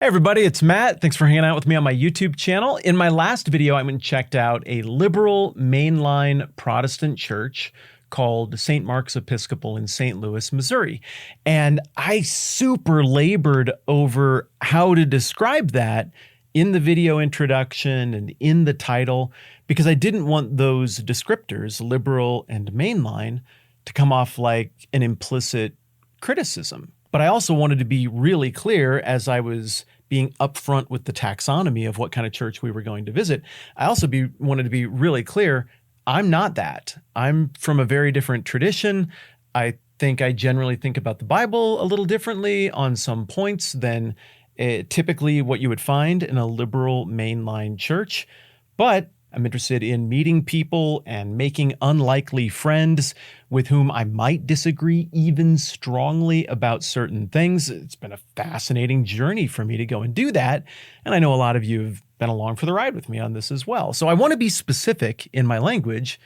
Hey everybody, it's Matt. Thanks for hanging out with me on my YouTube channel. In my last video, I went and checked out a liberal mainline Protestant church called St. Mark's Episcopal in St. Louis, Missouri. And I super labored over how to describe that in the video introduction and in the title, because I didn't want those descriptors, liberal and mainline, to come off like an implicit criticism. But I also wanted to be really clear as I was being upfront with the taxonomy of what kind of church we were going to visit. I also wanted to be really clear, I'm not that. I'm from a very different tradition. I think I generally think about the Bible a little differently on some points than typically what you would find in a liberal mainline church. But I'm interested in meeting people and making unlikely friends with whom I might disagree even strongly about certain things. It's been a fascinating journey for me to go and do that. And I know a lot of you have been along for the ride with me on this as well. So I want to be specific in my language.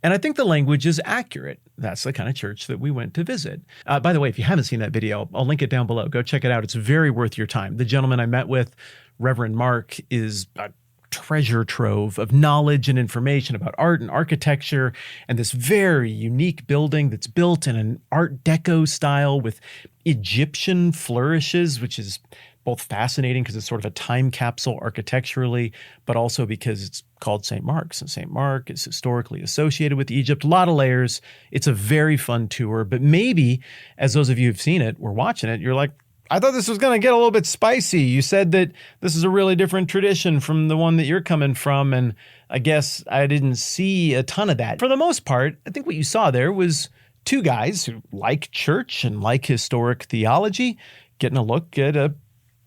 And I think the language is accurate. That's the kind of church that we went to visit. By the way, if you haven't seen that video, I'll link it down below. Go check it out. It's very worth your time. The gentleman I met with, Reverend Mark, is a treasure trove of knowledge and information about art and architecture and this very unique building that's built in an Art Deco style with Egyptian flourishes, which is both fascinating because it's sort of a time capsule architecturally, but also because it's called St. Mark's, and St. Mark is historically associated with Egypt. A lot of layers. It's a very fun tour, but maybe as those of you who've seen it, were watching it, you're like, I thought this was going to get a little bit spicy. You said that this is a really different tradition from the one that you're coming from, and I guess I didn't see a ton of that. For the most part, I think what you saw there was two guys who like church and like historic theology, getting a look at a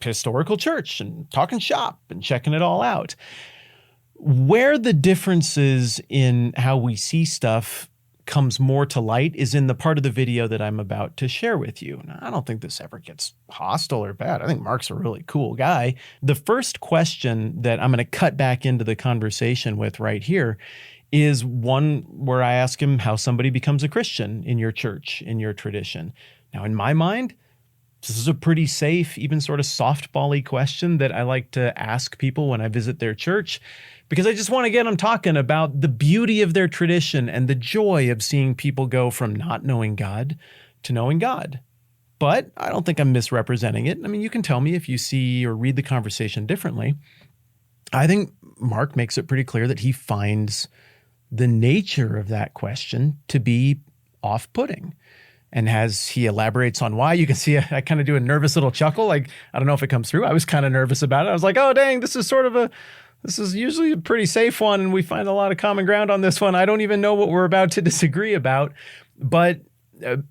historical church and talking shop and checking it all out. Where the differences in how we see stuff comes more to light is in the part of the video that I'm about to share with you. Now, I don't think this ever gets hostile or bad. I think Mark's a really cool guy. The first question that I'm going to cut back into the conversation with right here is one where I ask him how somebody becomes a Christian in your church, in your tradition. Now, in my mind, this is a pretty safe, even sort of softball-y question that I like to ask people when I visit their church, because I just want to get them talking about the beauty of their tradition and the joy of seeing people go from not knowing God to knowing God. But I don't think I'm misrepresenting it. I mean, you can tell me if you see or read the conversation differently. I think Mark makes it pretty clear that he finds the nature of that question to be off-putting. And as he elaborates on why, you can see I kind of do a nervous little chuckle. Like, I don't know if it comes through. I was kind of nervous about it. I was like, oh, dang, this is usually a pretty safe one, and we find a lot of common ground on this one. I don't even know what we're about to disagree about. But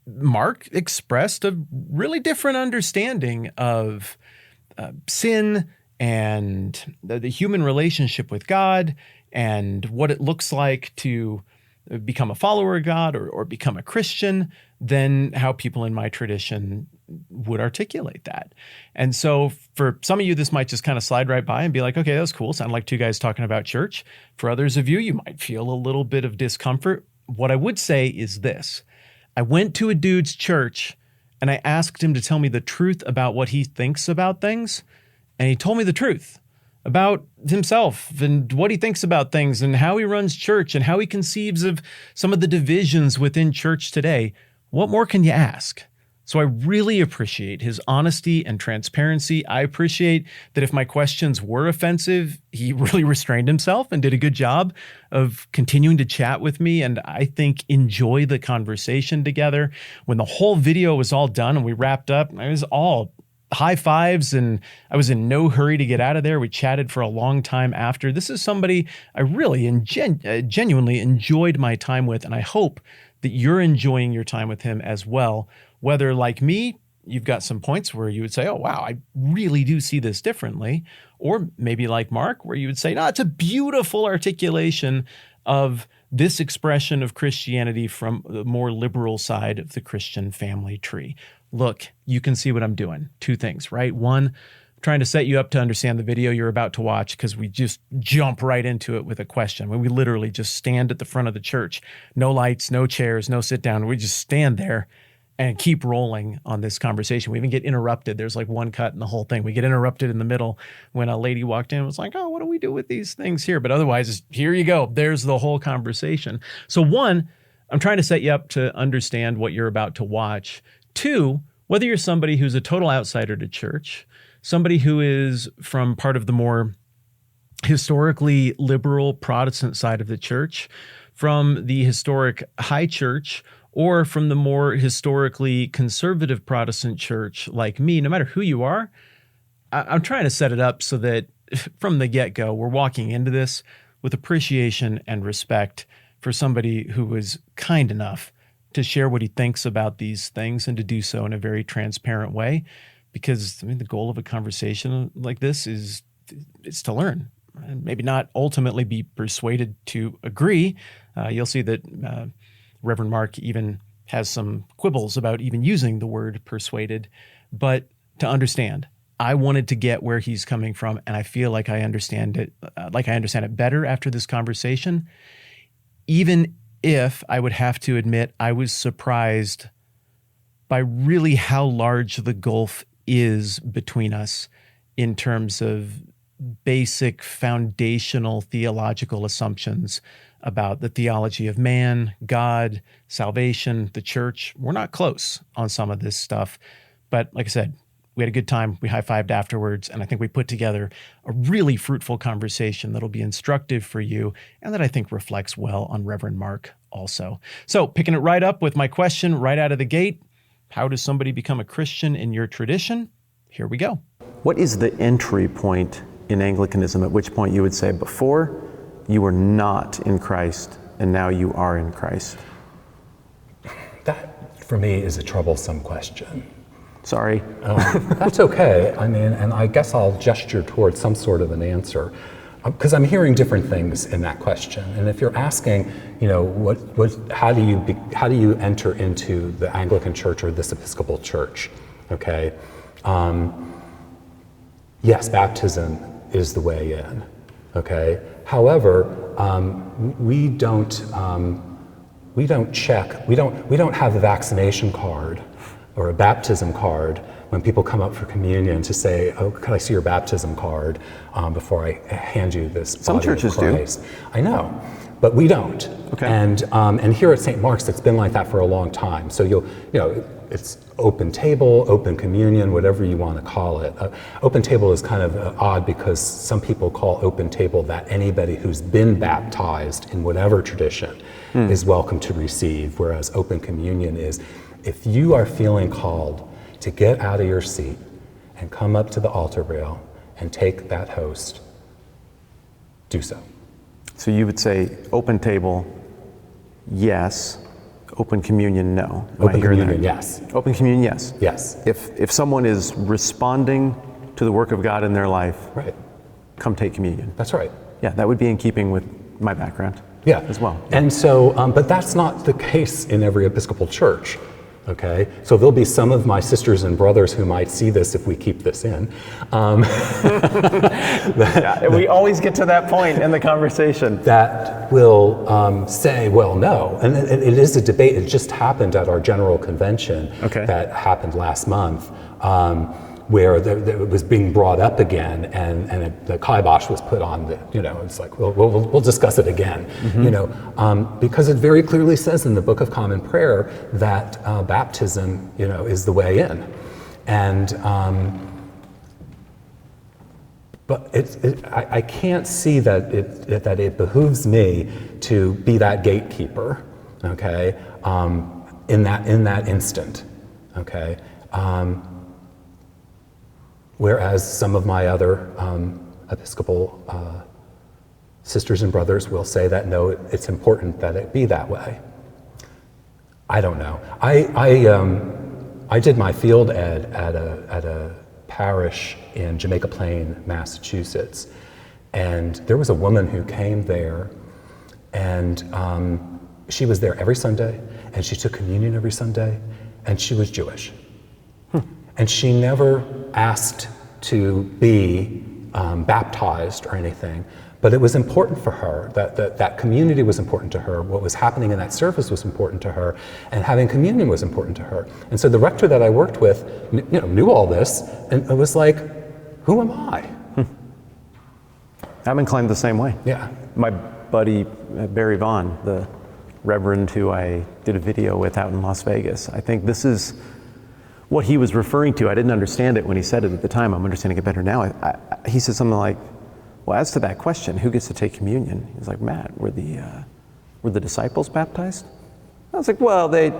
Mark expressed a really different understanding of sin and the human relationship with God and what it looks like to become a follower of God or become a Christian than how people in my tradition would articulate that. And so for some of you, this might just kind of slide right by and be like, okay, that's cool. Sound like two guys talking about church. For others of you, you might feel a little bit of discomfort. What I would say is this. I went to a dude's church and I asked him to tell me the truth about what he thinks about things. And he told me the truth about himself and what he thinks about things and how he runs church and how he conceives of some of the divisions within church today. What more can you ask? So I really appreciate his honesty and transparency. I appreciate that if my questions were offensive, he really restrained himself and did a good job of continuing to chat with me, and I think enjoy the conversation together. When the whole video was all done and we wrapped up, it was all high fives, and I was in no hurry to get out of there. We chatted for a long time after. This is somebody I really genuinely enjoyed my time with, and I hope that you're enjoying your time with him as well. Whether, like me, you've got some points where you would say, oh, wow, I really do see this differently. Or maybe like Mark, where you would say, no, it's a beautiful articulation of this expression of Christianity from the more liberal side of the Christian family tree. Look, you can see what I'm doing. Two things, right? One, trying to set you up to understand the video you're about to watch, because we just jump right into it with a question. We literally just stand at the front of the church. No lights, no chairs, no sit down. We just stand there and keep rolling on this conversation. We even get interrupted. There's like one cut in the whole thing. We get interrupted in the middle when a lady walked in and was like, oh, what do we do with these things here? But otherwise, here you go. There's the whole conversation. So one, I'm trying to set you up to understand what you're about to watch. Two, whether you're somebody who's a total outsider to church, somebody who is from part of the more historically liberal Protestant side of the church, from the historic high church, or from the more historically conservative Protestant church like me, no matter who you are, I'm trying to set it up so that from the get-go, we're walking into this with appreciation and respect for somebody who was kind enough to share what he thinks about these things and to do so in a very transparent way. Because, I mean, the goal of a conversation like this is to learn, and maybe not ultimately be persuaded to agree. You'll see that Reverend Mark even has some quibbles about even using the word persuaded, but to understand. I wanted to get where he's coming from, and I feel like I understand it, better after this conversation, even if I would have to admit I was surprised by really how large the gulf is between us in terms of basic foundational theological assumptions about the theology of man, God, salvation, the church. We're not close on some of this stuff, but like I said, we had a good time. We high-fived afterwards, and I think we put together a really fruitful conversation that'll be instructive for you and that I think reflects well on Reverend Mark also. So picking it right up with my question right out of the gate, how does somebody become a Christian in your tradition? Here we go. What is the entry point in Anglicanism, at which point you would say before you were not in Christ and now you are in Christ? That, for me, is a troublesome question. Sorry. That's okay. I mean, and I guess I'll gesture towards some sort of an answer, because I'm hearing different things in that question. And if you're asking, how do you enter into the Anglican Church or this Episcopal Church? Okay. Yes, baptism is the way in. Okay. However, we don't have a vaccination card or a baptism card when people come up for communion to say, oh, can I see your baptism card before I hand you this body Some churches of Christ? do. I know, but we don't. Okay. And here at St. Mark's, it's been like that for a long time. So it's open table, open communion, whatever you want to call it. Open table is kind of odd because some people call open table that anybody who's been baptized in whatever tradition is welcome to receive, whereas open communion is if you are feeling called to get out of your seat and come up to the altar rail and take that host, do so. So you would say open table, yes. Open communion, no. Open communion, yes. Open communion, yes. Yes. If someone is responding to the work of God in their life, Right. come take communion. That's right. Yeah, that would be in keeping with my background. Yeah. As well. And so, but that's not the case in every Episcopal church. Okay, so there'll be some of my sisters and brothers who might see this if we keep this in. We always get to that point in the conversation. That will say, well, no. And it is a debate. It just happened at our general convention that happened last month, where it was being brought up again, and the kibosh was put on. It's like, we'll discuss it again. Because it very clearly says in the Book of Common Prayer that baptism, is the way in, and but I can't see that it behooves me to be that gatekeeper, okay, in that instant, okay. Whereas some of my other Episcopal sisters and brothers will say that no, it's important that it be that way. I don't know. I did my field ed at a parish in Jamaica Plain, Massachusetts, and there was a woman who came there, and she was there every Sunday, and she took communion every Sunday, and she was Jewish. And she never asked to be baptized or anything, but it was important for her, that community was important to her, what was happening in that service was important to her, and having communion was important to her. And so the rector that I worked with knew all this, and it was like, who am I? I'm inclined the same way. Yeah. My buddy Barry Vaughn, the Reverend who I did a video with out in Las Vegas, I think this is what he was referring to. I didn't understand it when he said it at the time. I'm understanding it better now. He said something like, well, as to that question, who gets to take communion? He's like, Matt, were the disciples baptized? I was like, well, and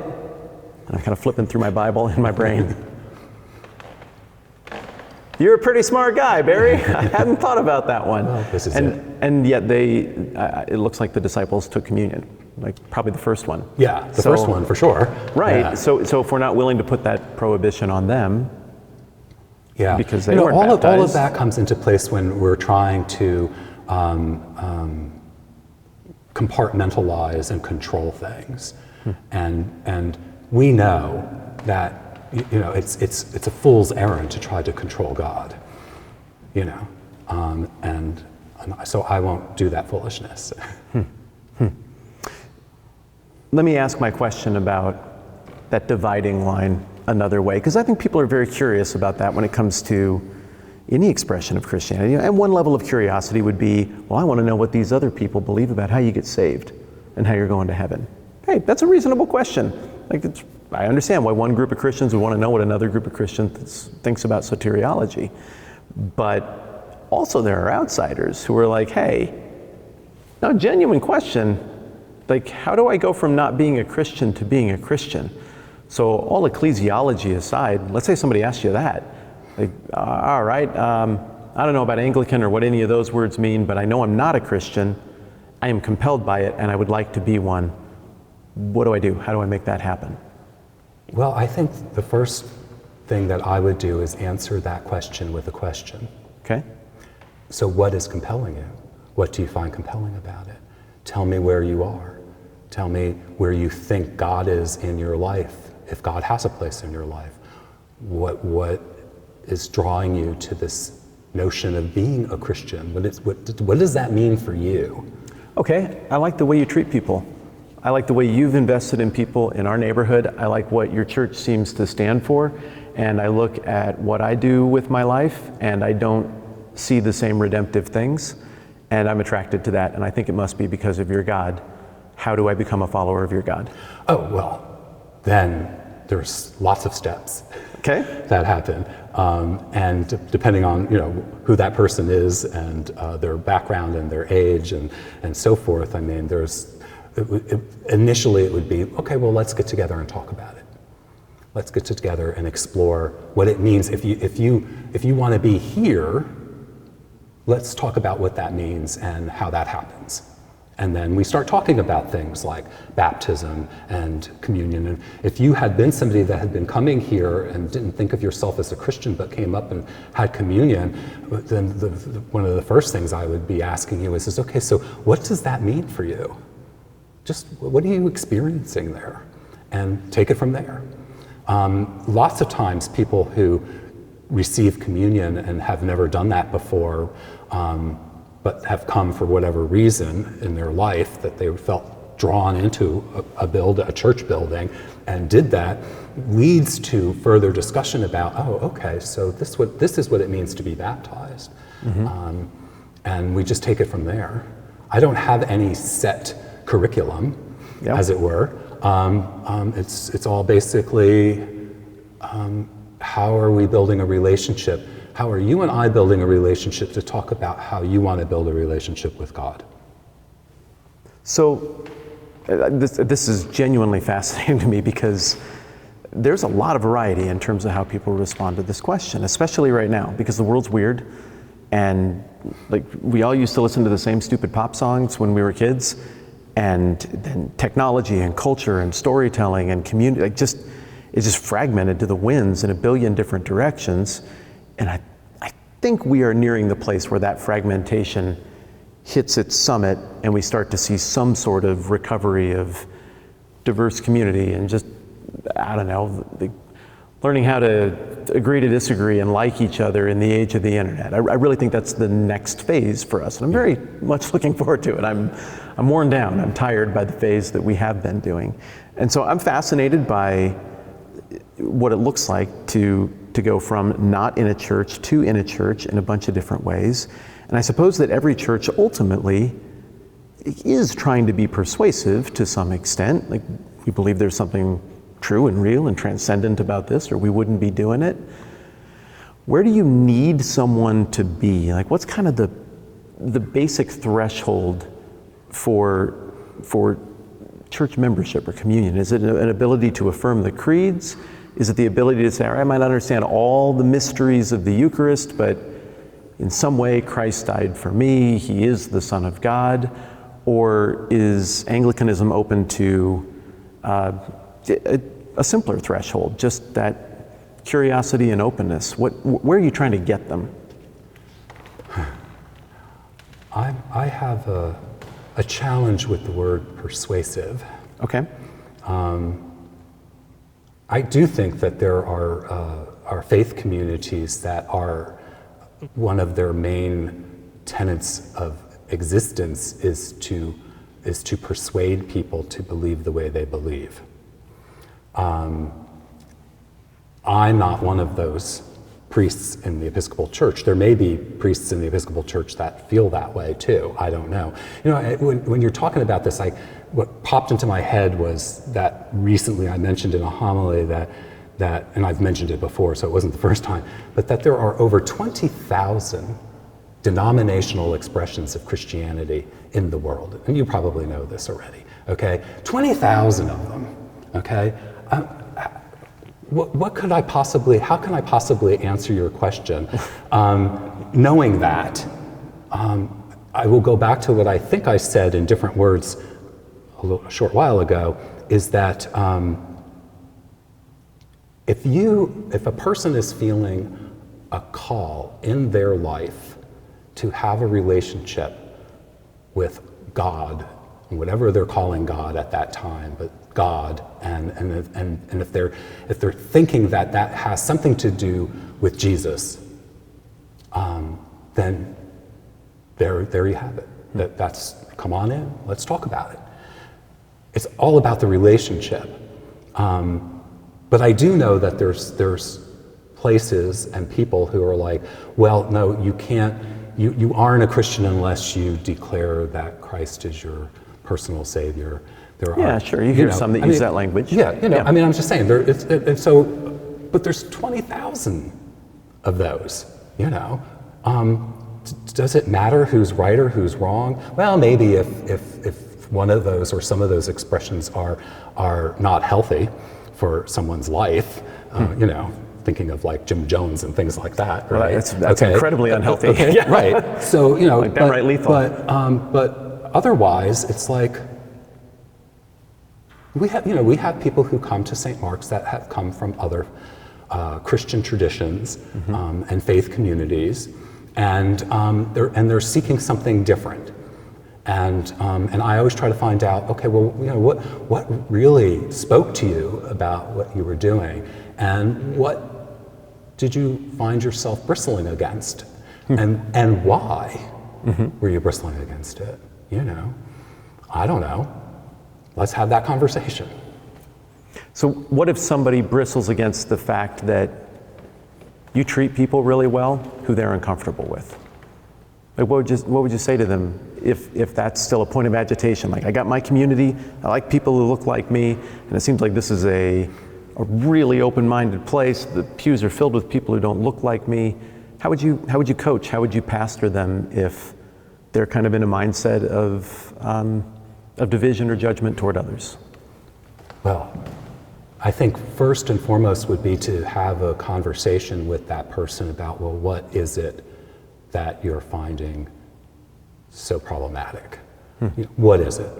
I'm kind of flipping through my Bible in my brain. You're a pretty smart guy, Barry. I hadn't thought about that one. Well, this is and yet it looks like the disciples took communion, like probably the first one. Yeah, the first one for sure. Right. Yeah. So if we're not willing to put that prohibition on them, yeah, because they weren't baptized. All of that comes into place when we're trying to compartmentalize and control things, and we know that it's a fool's errand to try to control God, and so I won't do that foolishness. Let me ask my question about that dividing line another way, because I think people are very curious about that when it comes to any expression of Christianity. And one level of curiosity would be, well, I want to know what these other people believe about how you get saved and how you're going to heaven. Hey, that's a reasonable question. I understand why one group of Christians would want to know what another group of Christians thinks about soteriology. But also there are outsiders who are like, hey, now genuine question, like, how do I go from not being a Christian to being a Christian? So all ecclesiology aside, let's say somebody asks you that. Like, all right, I don't know about Anglican or what any of those words mean, but I know I'm not a Christian. I am compelled by it, and I would like to be one. What do I do? How do I make that happen? Well, I think the first thing that I would do is answer that question with a question. Okay. So what is compelling you? What do you find compelling about it? Tell me where you are. Tell me where you think God is in your life, if God has a place in your life. What is drawing you to this notion of being a Christian? What does that mean for you? Okay, I like the way you treat people. I like the way you've invested in people in our neighborhood. I like what your church seems to stand for. And I look at what I do with my life, and I don't see the same redemptive things. And I'm attracted to that, and I think it must be because of your God. How do I become a follower of your God? Oh, well, then there's lots of steps that happen. And depending on who that person is and their background and their age and so forth, I mean, initially it would be, okay, well, let's get together and talk about it. Let's get together and explore what it means. If you want to be here, let's talk about what that means and how that happens. And then we start talking about things like baptism and communion. And if you had been somebody that had been coming here and didn't think of yourself as a Christian but came up and had communion, then one of the first things I would be asking you is, okay, so what does that mean for you? Just what are you experiencing there? And take it from there. Lots of times people who receive communion and have never done that before, but have come for whatever reason in their life that they felt drawn into a church building and did that, leads to further discussion about, oh, okay, so this is what it means to be baptized. Mm-hmm. And we just take it from there. I don't have any set curriculum, as it were. It's all basically, how are we building a relationship? How are you and I building a relationship to talk about how you want to build a relationship with God? So this is genuinely fascinating to me because there's a lot of variety in terms of how people respond to this question, especially right now, because the world's weird and like we all used to listen to the same stupid pop songs when we were kids, and then technology and culture and storytelling and community, it's just fragmented to the winds in a billion different directions. And I think we are nearing the place where that fragmentation hits its summit and we start to see some sort of recovery of diverse community and just, I don't know, learning how to agree to disagree and like each other in the age of the internet. I really think that's the next phase for us, and I'm very much looking forward to it. I'm worn down, I'm tired by the phase that we have been doing. And so I'm fascinated by what it looks like to go from not in a church to in a church in a bunch of different ways. And I suppose that every church ultimately is trying to be persuasive to some extent. Like, we believe there's something true and real and transcendent about this, or we wouldn't be doing it. Where do you need someone to be? Like, what's kind of the basic threshold for church membership or communion? Is it an ability to affirm the creeds? Is it the ability to say, I might not understand all the mysteries of the Eucharist, but in some way Christ died for me, he is the Son of God? Or is Anglicanism open to a simpler threshold, just that curiosity and openness? Where are you trying to get them? I have a challenge with the word persuasive. Okay. I do think that there are faith communities that are, one of their main tenets of existence is to persuade people to believe the way they believe. I'm not one of those priests in the Episcopal Church. There may be priests in the Episcopal Church that feel that way too. I don't know. You know, when you're talking about this, what popped into my head was that recently I mentioned in a homily that, and I've mentioned it before, so it wasn't the first time, but that there are over 20,000 denominational expressions of Christianity in the world. And you probably know this already, okay? 20,000 of them, okay? How can I possibly answer your question? Knowing that, I will go back to what I think I said in different words a short while ago, is that if a person is feeling a call in their life to have a relationship with God, whatever they're calling God at that time, but God, and if they're thinking that that has something to do with Jesus, then there you have it. That's come on in. Let's talk about it. It's all about the relationship. But I do know that there's places and people who are like, well, no, you can't. You aren't a Christian unless you declare that Christ is your personal Savior. Sure. You hear some that use that language. Yeah, I mean, I'm just saying. But there's 20,000 of those. Does it matter who's right or who's wrong? Well, maybe if one of those or some of those expressions are not healthy for someone's life, thinking of like Jim Jones and things like that. Right? That's incredibly unhealthy. Okay. Yeah. Right. So like downright lethal. But otherwise, it's like we have people who come to St. Mark's that have come from other Christian traditions and faith communities, and they're seeking something different. And I always try to find out, okay, well, what really spoke to you about what you were doing, and what did you find yourself bristling against, and why were you bristling against it? I don't know. Let's have that conversation. So what if somebody bristles against the fact that you treat people really well who they're uncomfortable with? Like, what would you say to them if that's still a point of agitation? Like, I got my community, I like people who look like me, and it seems like this is a really open-minded place. The pews are filled with people who don't look like me. How would you coach? How would you pastor them if they're kind of in a mindset of division or judgment toward others? Well, I think first and foremost would be to have a conversation with that person about, well, what is it that you're finding so problematic? What is it?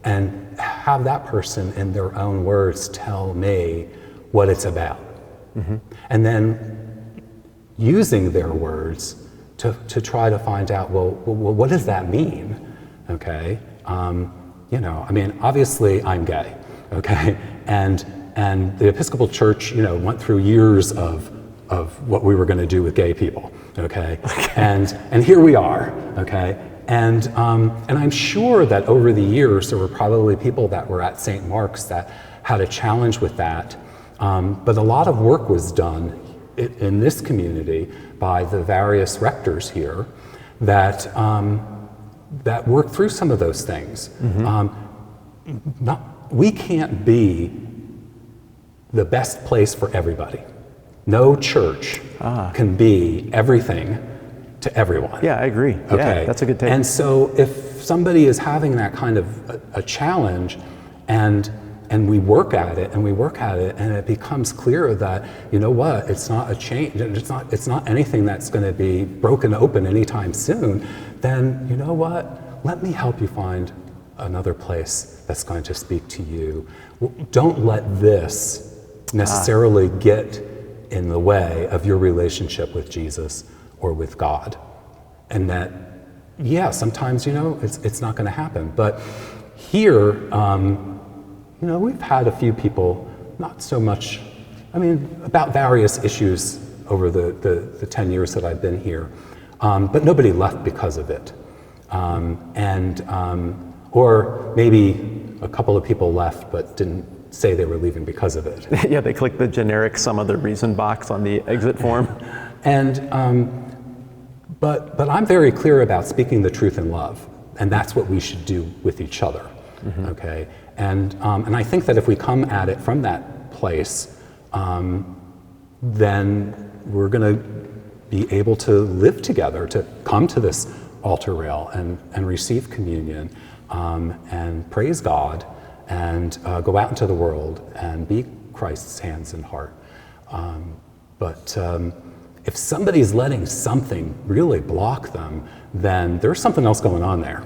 And have that person in their own words tell me what it's about. And then using their words to try to find out, well, what does that mean? Okay? I mean, obviously I'm gay, okay? And And the Episcopal Church, went through years of what we were going to do with gay people, okay? And here we are, okay? And I'm sure that over the years, there were probably people that were at St. Mark's that had a challenge with that. But a lot of work was done in this community by the various rectors here that worked through some of those things. We can't be the best place for everybody. No church can be everything to everyone. Yeah, I agree. Okay, yeah, that's a good take. And so if somebody is having that kind of a challenge, and we work at it, and it becomes clear that, it's not a change, it's not anything that's going to be broken open anytime soon, then let me help you find another place that's going to speak to you. Don't let this necessarily get in the way of your relationship with Jesus or with God. And that, sometimes, it's not going to happen. But here, we've had a few people, not so much, about various issues over the 10 years that I've been here, but nobody left because of it. Or maybe a couple of people left but didn't say they were leaving because of it. Yeah, they clicked the generic some other reason box on the exit form. But I'm very clear about speaking the truth in love, and that's what we should do with each other, okay? And I think that if we come at it from that place, then we're going to be able to live together, to come to this altar rail and receive communion, and praise God, and go out into the world and be Christ's hands and heart. But if somebody's letting something really block them, then there's something else going on there.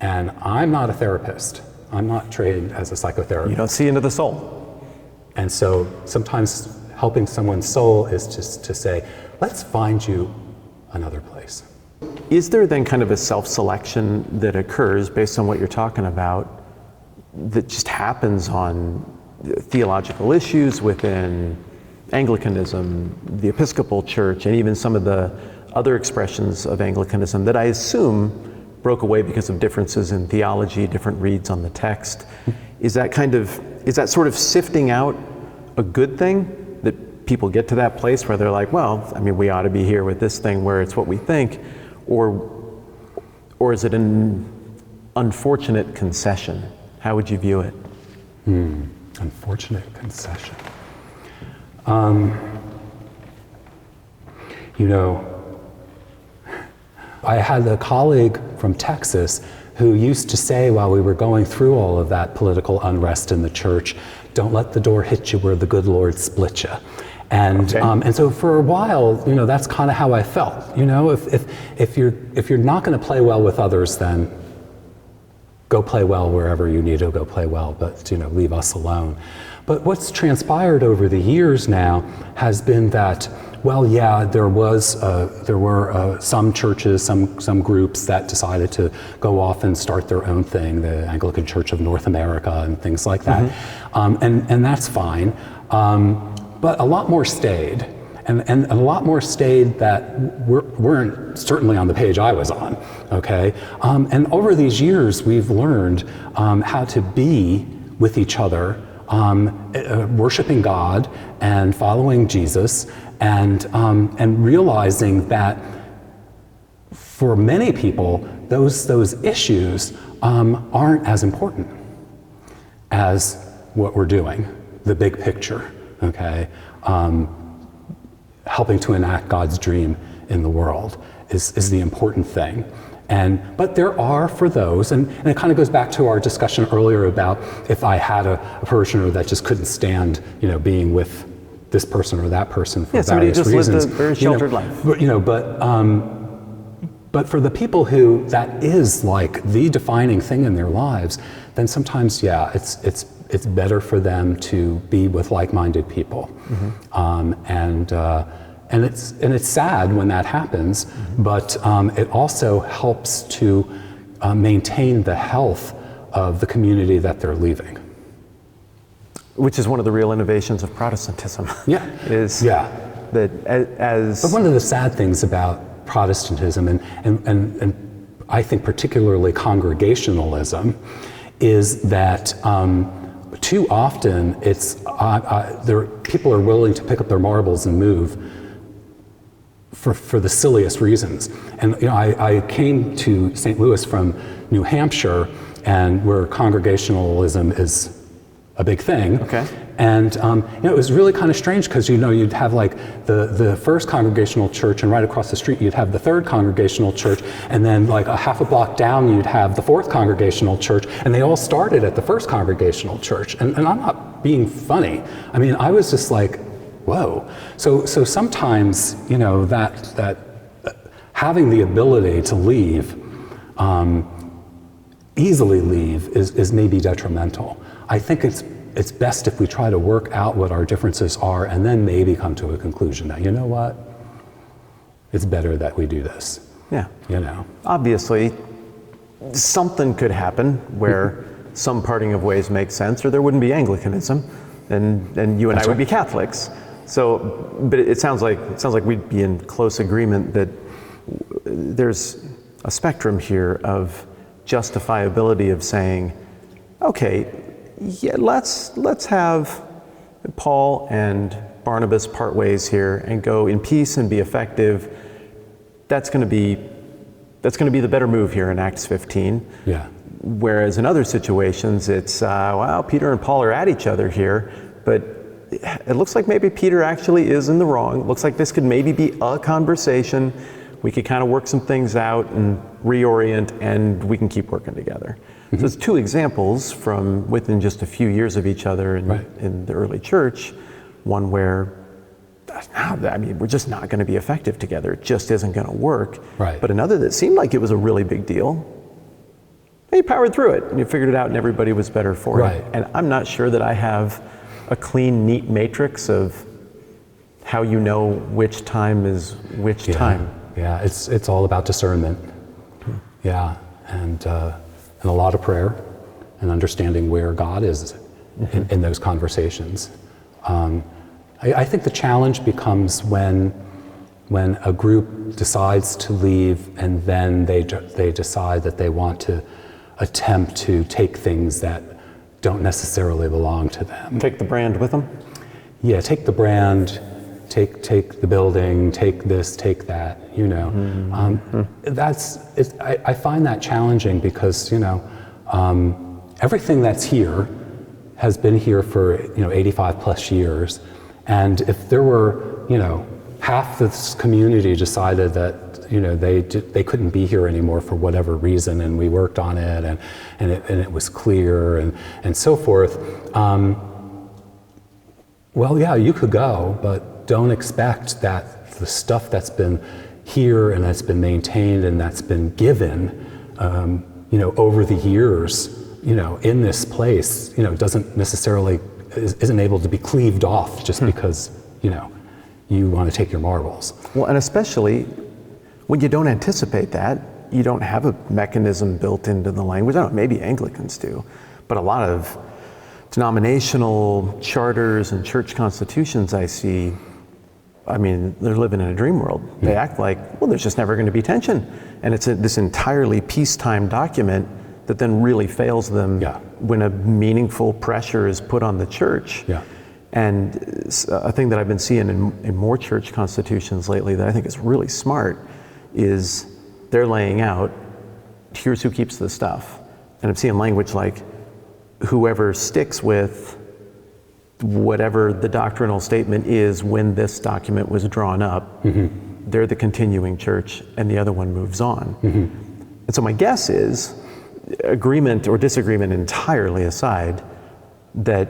And I'm not a therapist. I'm not trained as a psychotherapist. You don't see into the soul. And so sometimes helping someone's soul is just to say, let's find you another place. Is there then kind of a self-selection that occurs based on what you're talking about that just happens on theological issues within Anglicanism, the Episcopal Church, and even some of the other expressions of Anglicanism that I assume broke away because of differences in theology, different reads on the text? Is that sort of sifting out a good thing, that people get to that place where they're like, well, we ought to be here with this thing where it's what we think, or is it an unfortunate concession? How would you view it? Unfortunate concession. I had a colleague from Texas who used to say while we were going through all of that political unrest in the church, don't let the door hit you where the good Lord split you. And so for a while, that's kind of how I felt. If you're not going to play well with others, then go play well wherever you need to go play well, but leave us alone. But what's transpired over the years now has been that, well, yeah, there were some churches, some groups that decided to go off and start their own thing, the Anglican Church of North America and things like that, and that's fine. But a lot more stayed, and a lot more stayed that weren't certainly on the page I was on, okay? And over these years, we've learned how to be with each other, worshiping God and following Jesus, and realizing that for many people, those issues aren't as important as what we're doing, the big picture. Okay, helping to enact God's dream in the world is the important thing. But there are for those, and it kind of goes back to our discussion earlier about if I had a parishioner that just couldn't stand, being with this person or that person for various reasons. Somebody just lived a very sheltered life. But for the people who that is like the defining thing in their lives, then sometimes, it's better for them to be with like-minded people, and it's sad when that happens, but it also helps to maintain the health of the community that they're leaving. which is one of the real innovations of Protestantism. Yeah. is Yeah. that as But one of the sad things about Protestantism, and I think particularly Congregationalism, is that too often people are willing to pick up their marbles and move for the silliest reasons. And I came to St. Louis from New Hampshire, and where Congregationalism is a big thing. Okay. And it was really kind of strange because you'd have like the first Congregational church, and right across the street you'd have the third Congregational church, and then like a half a block down you'd have the fourth Congregational church, and they all started at the first Congregational church. And I'm not being funny. I mean, I was just like, whoa. So sometimes that having the ability to leave, easily leave, is maybe detrimental. I think it's best if we try to work out what our differences are and then maybe come to a conclusion that, you know what, it's better that we do this. Yeah. Obviously, something could happen where some parting of ways makes sense, or there wouldn't be Anglicanism, and you and I would be Catholics. So, but it sounds like we'd be in close agreement that there's a spectrum here of justifiability of saying, okay, yeah, let's have Paul and Barnabas part ways here and go in peace and be effective. That's going to be the better move here in Acts 15. Yeah. Whereas in other situations, it's Peter and Paul are at each other here, but it looks like maybe Peter actually is in the wrong. It looks like this could maybe be a conversation. We could kind of work some things out and reorient, and we can keep working together. So it's two examples from within just a few years of each other in the early church. One where, we're just not going to be effective together. It just isn't going to work. Right. But another that seemed like it was a really big deal. You powered through it and you figured it out, and everybody was better for it. And I'm not sure that I have a clean, neat matrix of how you know which time is which time. Yeah, it's all about discernment. Yeah, and a lot of prayer and understanding where God is in those conversations. I think the challenge becomes when a group decides to leave and then they decide that they want to attempt to take things that don't necessarily belong to them. Take the brand with them? Yeah, take the brand, take the building, take this, take that, I find that challenging because, everything that's here has been here for, 85 plus years. And if there were, half this community decided that, they couldn't be here anymore for whatever reason, and we worked on it, and it was clear, and so forth. You could go, but don't expect that the stuff that's been here and that's been maintained and that's been given, over the years, in this place, doesn't necessarily isn't able to be cleaved off just because, you want to take your marbles. Well, and especially when you don't anticipate that, you don't have a mechanism built into the language. I don't know, maybe Anglicans do, but a lot of denominational charters and church constitutions I see, they're living in a dream world. They act like, there's just never going to be tension. And it's this entirely peacetime document that then really fails them when a meaningful pressure is put on the church. Yeah. And a thing that I've been seeing in more church constitutions lately that I think is really smart is they're laying out, here's who keeps the stuff. And I'm seeing language like, whoever sticks with whatever the doctrinal statement is when this document was drawn up, they're the continuing church, and the other one moves on. And so my guess is, agreement or disagreement entirely aside, that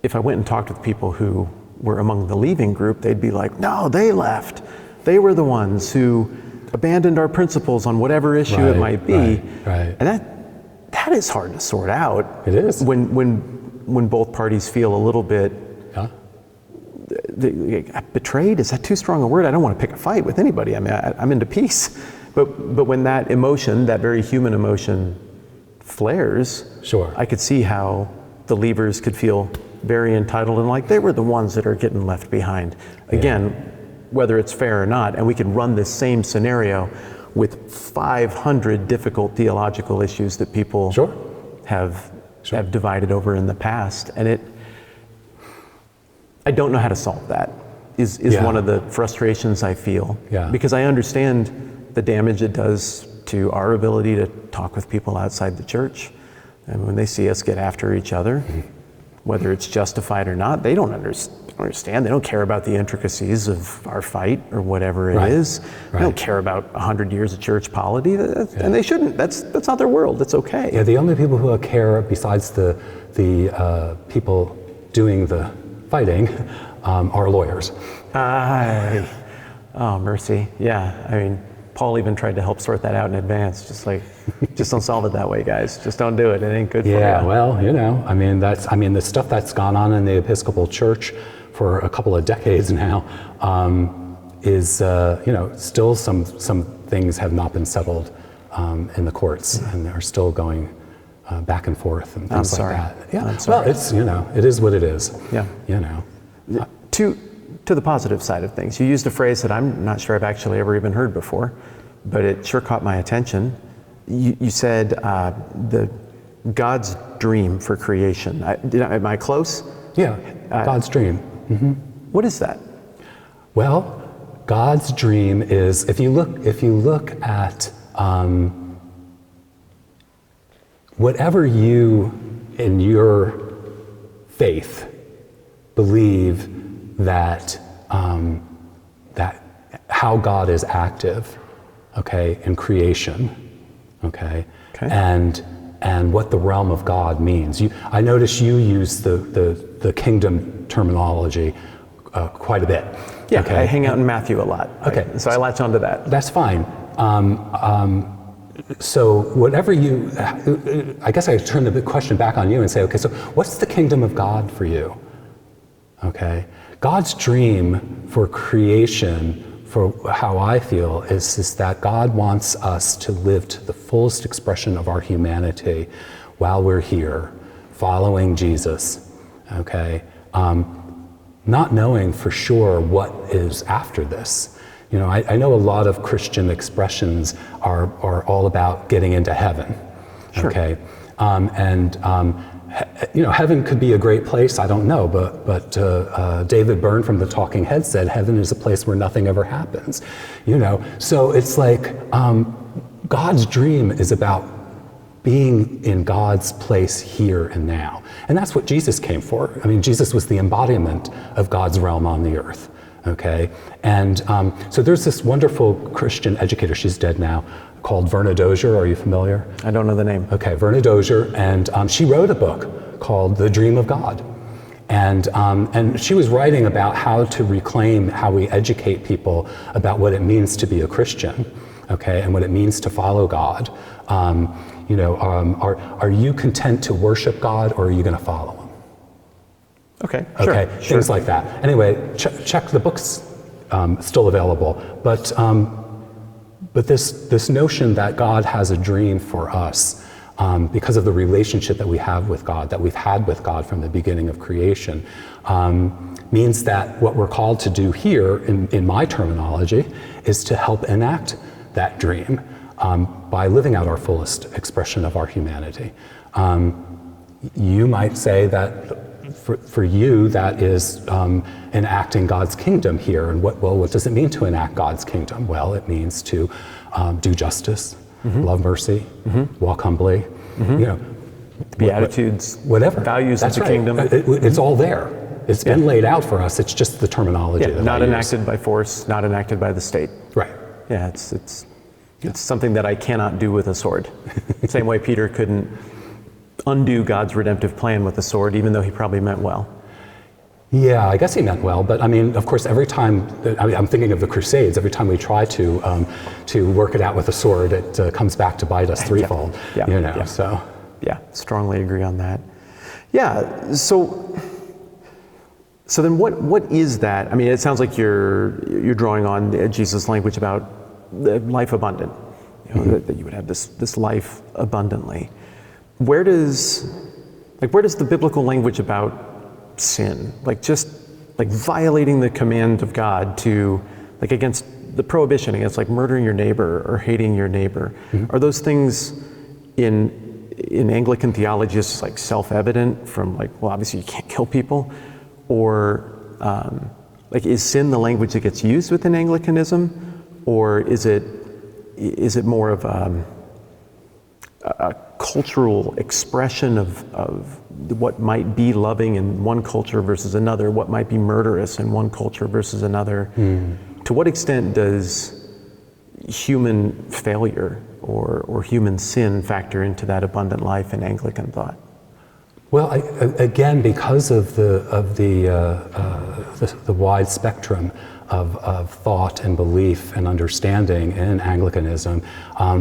if I went and talked with people who were among the leaving group, they'd be like, no, they left. They were the ones who abandoned our principles on whatever issue it might be. Right. And that is hard to sort out. It is. When both parties feel a little bit betrayed. Is that too strong a word? I don't want to pick a fight with anybody. I'm into peace. But when that emotion, that very human emotion, flares, sure, I could see how the leavers could feel very entitled and like they were the ones that are getting left behind. Again, whether it's fair or not, and we can run this same scenario with 500 difficult theological issues that people have divided over in the past, and I don't know how to solve that. Is one of the frustrations I feel, because I understand the damage it does to our ability to talk with people outside the church, and when they see us get after each other, whether it's justified or not, they don't understand. They don't care about the intricacies of our fight or whatever it is. They don't care about 100 years of church polity, and they shouldn't. That's not their world. It's okay. Yeah, the only people who care, besides the people doing the fighting, are lawyers. Oh, mercy. Yeah, I mean, Paul even tried to help sort that out in advance. Just don't solve it that way, guys. Just don't do it. It ain't good for you. Yeah, well, the stuff that's gone on in the Episcopal Church for a couple of decades now is, still some things have not been settled in the courts, and they're still going back and forth and things like that. Yeah, I'm sorry. Well, it's, it is what it is. Yeah. To the positive side of things, you used a phrase that I'm not sure I've actually ever even heard before, but it sure caught my attention. You said the God's dream for creation. Am I close? Yeah, God's dream. Mm-hmm. What is that? Well, God's dream is, if you look at whatever you in your faith believe that how God is active, in creation, and what the realm of God means. I notice you use the kingdom terminology quite a bit. Yeah, I hang out in Matthew a lot. So I latch onto that. That's fine. So whatever I guess I turn the question back on you and say, okay, so what's the kingdom of God for you? God's dream for creation, for how I feel, is that God wants us to live to the fullest expression of our humanity while we're here, following Jesus, not knowing for sure what is after this. I know a lot of Christian expressions are all about getting into heaven, heaven could be a great place, I don't know, but David Byrne from the Talking Heads said heaven is a place where nothing ever happens, So it's like God's dream is about being in God's place here and now. And that's what Jesus came for. Jesus was the embodiment of God's realm on the earth, And so there's this wonderful Christian educator, she's dead now, called Verna Dozier. Are you familiar? I don't know the name. Okay, Verna Dozier, and she wrote a book called The Dream of God. And she was writing about how to reclaim, how we educate people about what it means to be a Christian, and what it means to follow God. Are you content to worship God, or are you going to follow Him? Okay, Things like that. Anyway, check the books, still available. But this notion that God has a dream for us because of the relationship that we have with God, that we've had with God from the beginning of creation, means that what we're called to do here, in my terminology, is to help enact that dream by living out our fullest expression of our humanity. You might say that for you, that is enacting God's kingdom here. And what does it mean to enact God's kingdom? Well, it means to do justice, love mercy, walk humbly, Beatitudes, whatever. Values of the kingdom. It's all there. It's been laid out for us. It's just the terminology. Not enacted by force, not enacted by the state. Right. Yeah, it's something that I cannot do with a sword. Same way Peter couldn't undo God's redemptive plan with a sword, even though he probably meant well. Yeah, I guess he meant well, but of course, every time, I'm thinking of the Crusades, every time we try to work it out with a sword, it comes back to bite us threefold, so. Yeah, strongly agree on that. Yeah, so then what is that? It sounds like you're drawing on Jesus' language about the life abundant, that you would have this life abundantly. Where does the biblical language about sin, just violating the command of God to, against the prohibition against murdering your neighbor or hating your neighbor. Are those things in Anglican theology just self-evident from well, obviously you can't kill people? Or is sin the language that gets used within Anglicanism? Or is it more of a cultural expression of what might be loving in one culture versus another, what might be murderous in one culture versus another? To what extent does human failure or human sin factor into that abundant life in Anglican thought? Well, again, because of the wide spectrum of thought and belief and understanding in Anglicanism,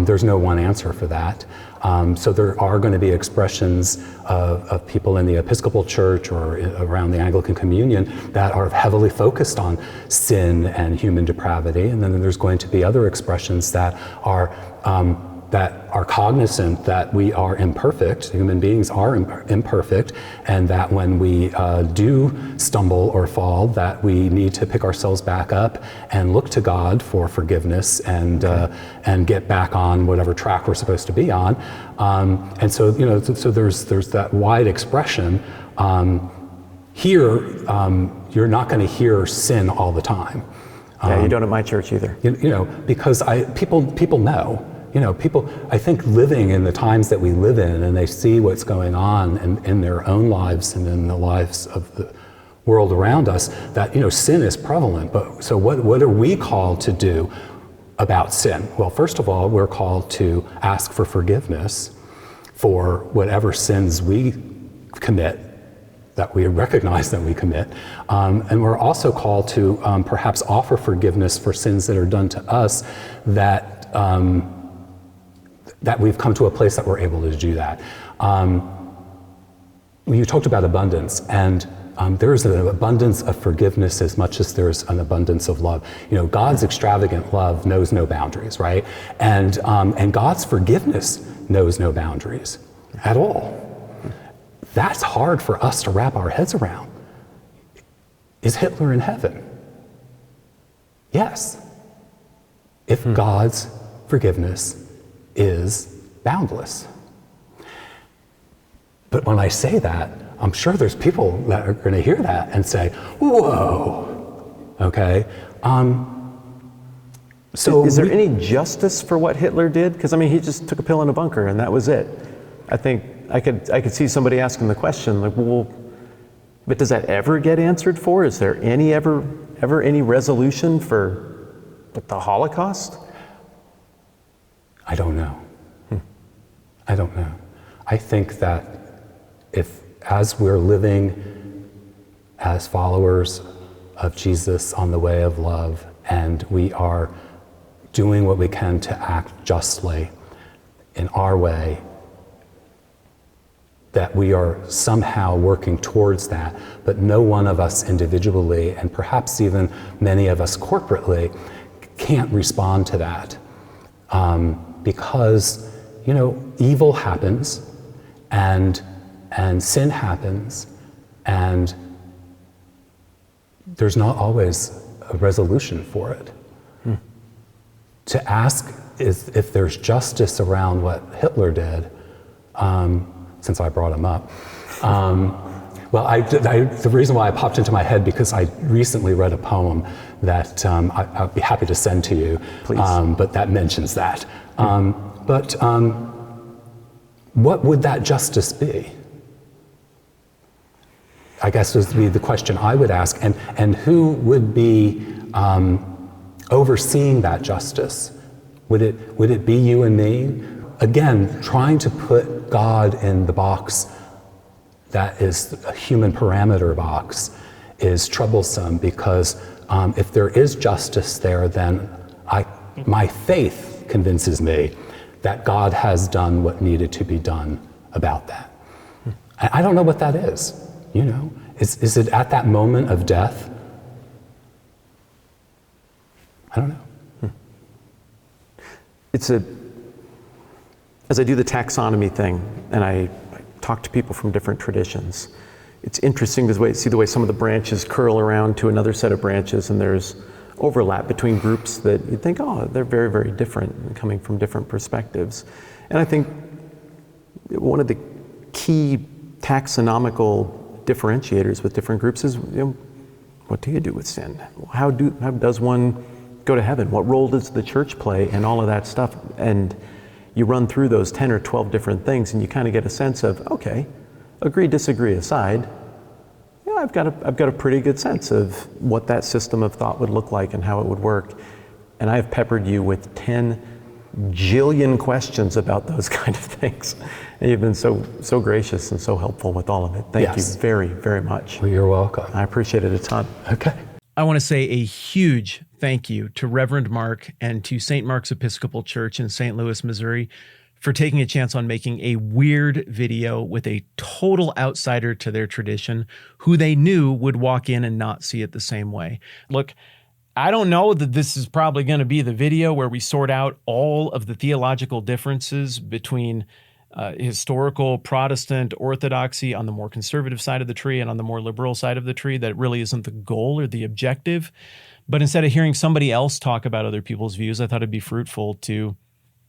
there's no one answer for that. So there are going to be expressions of people in the Episcopal Church or around the Anglican Communion that are heavily focused on sin and human depravity, and then there's going to be other expressions that are cognizant that we are imperfect, human beings are imperfect, and that when we do stumble or fall, that we need to pick ourselves back up and look to God for forgiveness and get back on whatever track we're supposed to be on. And so, so there's that wide expression. Here, you're not going to hear sin all the time. Yeah, you don't at my church either. Because people know. People, I think, living in the times that we live in, and they see what's going on in their own lives and in the lives of the world around us, that, sin is prevalent. But so what are we called to do about sin? Well, first of all, we're called to ask for forgiveness for whatever sins we commit, that we recognize that we commit. And we're also called to perhaps offer forgiveness for sins that are done to us that we've come to a place that we're able to do that. You talked about abundance, and there's an abundance of forgiveness as much as there's an abundance of love. God's extravagant love knows no boundaries, right? And God's forgiveness knows no boundaries at all. That's hard for us to wrap our heads around. Is Hitler in heaven? Yes. If God's forgiveness is boundless. But when I say that, I'm sure there's people that are going to hear that and say, whoa, okay? So is there any justice for what Hitler did? Because he just took a pill in a bunker and that was it. I think I could see somebody asking the question, but does that ever get answered for? Is there ever any resolution for the Holocaust? I don't know. I don't know. I think that as we're living as followers of Jesus on the way of love, and we are doing what we can to act justly in our way, that we are somehow working towards that, but no one of us individually, and perhaps even many of us corporately, can't respond to that. Because, evil happens, and sin happens, and there's not always a resolution for it. To ask if there's justice around what Hitler did, since I brought him up, well, the reason why it popped into my head, because I recently read a poem that I'd be happy to send to you. Please. But that mentions that. But what would that justice be? I guess would be the question I would ask, and who would be overseeing that justice? Would it be you and me? Again, trying to put God in the box that is a human parameter box is troublesome, because if there is justice there, then my faith convinces me that God has done what needed to be done about that. I don't know what that is, Is it at that moment of death? I don't know. As I do the taxonomy thing, and I talk to people from different traditions, it's interesting to see the way some of the branches curl around to another set of branches, and there's overlap between groups that you'd think, oh, they're very, very different and coming from different perspectives. And I think one of the key taxonomical differentiators with different groups is, what do you do with sin? How does one go to heaven? What role does the church play and all of that stuff? And you run through those 10 or 12 different things and you kind of get a sense of, okay, agree, disagree aside, I've got a pretty good sense of what that system of thought would look like and how it would work. And I've peppered you with 10 jillion questions about those kind of things. And you've been so gracious and so helpful with all of it. Thank you very, very much. Well, you're welcome. I appreciate it a ton. Okay. I want to say a huge thank you to Reverend Mark and to St. Mark's Episcopal Church in St. Louis, Missouri, for taking a chance on making a weird video with a total outsider to their tradition who they knew would walk in and not see it the same way. Look, I don't know that this is probably going to be the video where we sort out all of the theological differences between historical Protestant orthodoxy on the more conservative side of the tree and on the more liberal side of the tree. That really isn't the goal or the objective. But instead of hearing somebody else talk about other people's views, I thought it'd be fruitful to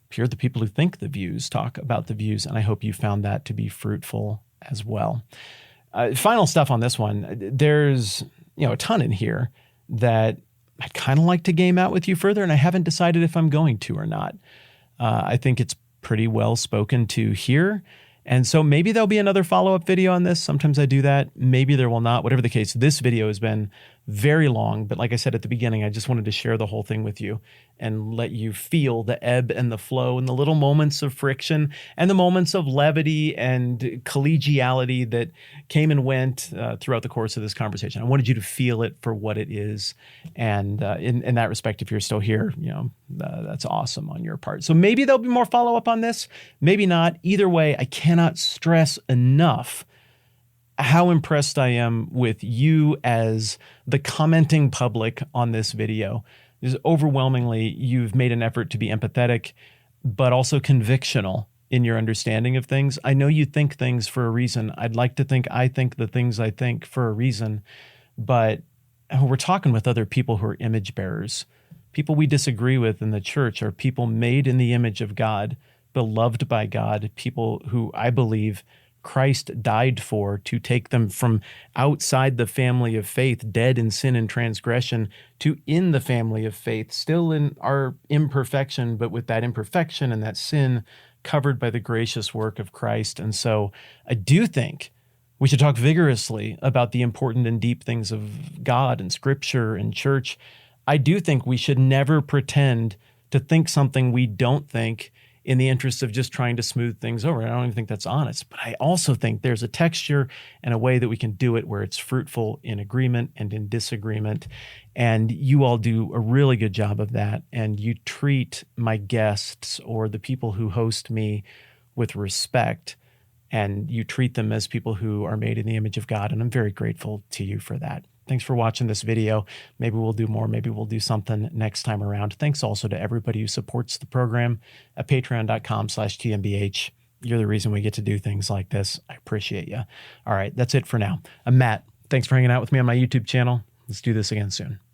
hear the people who think the views talk about the views, and I hope you found that to be fruitful as well. Final stuff on this one. There's a ton in here that I'd kind of like to game out with you further, and I haven't decided if I'm going to or not. I think it's pretty well spoken to here, and so maybe there'll be another follow-up video on this. Sometimes I do that. Maybe there will not. Whatever the case, this video has been very long, but like I said at the beginning, I just wanted to share the whole thing with you and let you feel the ebb and the flow and the little moments of friction and the moments of levity and collegiality that came and went throughout the course of this conversation. I wanted you to feel it for what it is. And in that respect, if you're still here, that's awesome on your part. So maybe there'll be more follow-up on this, maybe not. Either way, I cannot stress enough how impressed I am with you as the commenting public on this video. Overwhelmingly, you've made an effort to be empathetic, but also convictional in your understanding of things. I know you think things for a reason. I'd like to think I think the things I think for a reason, but we're talking with other people who are image bearers. People we disagree with in the church are people made in the image of God, beloved by God, people who I believe Christ died for, to take them from outside the family of faith, dead in sin and transgression, to in the family of faith, still in our imperfection, but with that imperfection and that sin covered by the gracious work of Christ. And so I do think we should talk vigorously about the important and deep things of God and Scripture and church. I do think we should never pretend to think something we don't think in the interest of just trying to smooth things over. I don't even think that's honest, but I also think there's a texture and a way that we can do it where it's fruitful in agreement and in disagreement. And you all do a really good job of that. And you treat my guests or the people who host me with respect, and you treat them as people who are made in the image of God. And I'm very grateful to you for that. Thanks for watching this video. Maybe we'll do more. Maybe we'll do something next time around. Thanks also to everybody who supports the program at patreon.com/TMBH. You're the reason we get to do things like this. I appreciate you. All right, that's it for now. I'm Matt. Thanks for hanging out with me on my YouTube channel. Let's do this again soon.